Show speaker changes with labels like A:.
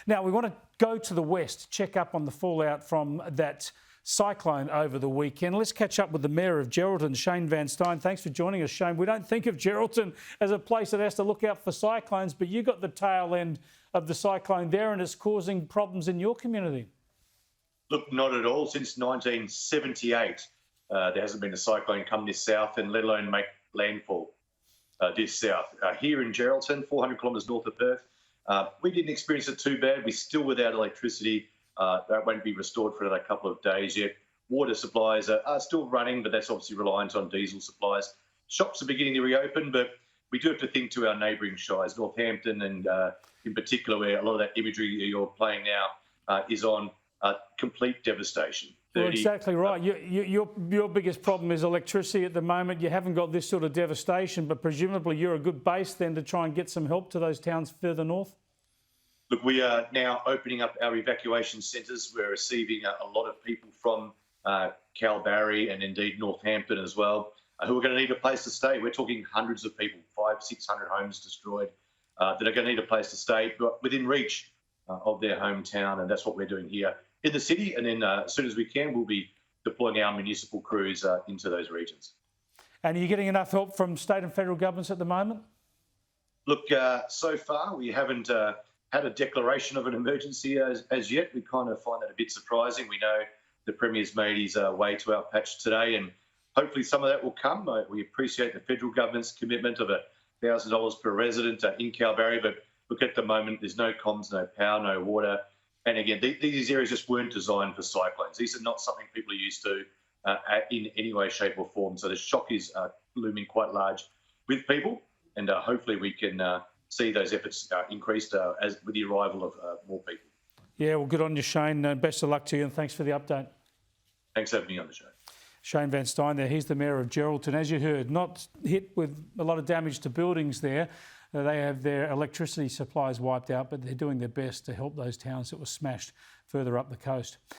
A: Now, we want to go to the west, check up on the fallout from that cyclone over the weekend. Let's catch up with the Mayor of Geraldton, Shane Van Styn. Thanks for joining us, Shane. We don't think of Geraldton as a place that has to look out for cyclones, but you got the tail end of the cyclone there and it's causing problems in your community.
B: Look, not at all. Since 1978, there hasn't been a cyclone come this south and let alone make landfall this south. Here in Geraldton, 400 kilometres north of Perth, we didn't experience it too bad. We're still without electricity. That won't be restored for another couple of days yet. Water supplies are still running, but that's obviously reliant on diesel supplies. Shops are beginning to reopen, but we do have to think to our neighbouring shires, Northampton and in particular where a lot of that imagery you're playing now is on complete devastation.
A: Well, exactly right. Your biggest problem is electricity at the moment. You haven't got this sort of devastation, but presumably you're a good base then to try and get some help to those towns further north?
B: Look, we are now opening up our evacuation centres. We're receiving a lot of people from Kalbarri and indeed Northampton as well, who are going to need a place to stay. We're talking hundreds of people, 500-600 homes destroyed, that are going to need a place to stay, but within reach of their hometown, and that's what we're doing here in the city. And then as soon as we can, we'll be deploying our municipal crews into those regions. And
A: are you getting enough help from state and federal governments at the moment?
B: Look, so far we haven't had a declaration of an emergency as yet. We kind of find that a bit surprising. We know the Premier's made his way to our patch today, and hopefully some of that will come. We appreciate the federal government's commitment of $1,000 per resident in Kalbarri, but look, at the moment, there's no comms, no power, no water. And again, these areas just weren't designed for cyclones. These are not something people are used to in any way, shape or form. So the shock is looming quite large with people, and hopefully we can see those efforts increased as with the arrival of more people.
A: Yeah, well, good on you, Shane. Best of luck to you, and thanks for the update.
B: Thanks for having me on the show.
A: Shane Van Styn there, he's the Mayor of Geraldton. As you heard, not hit with a lot of damage to buildings there. They have their electricity supplies wiped out, but they're doing their best to help those towns that were smashed further up the coast.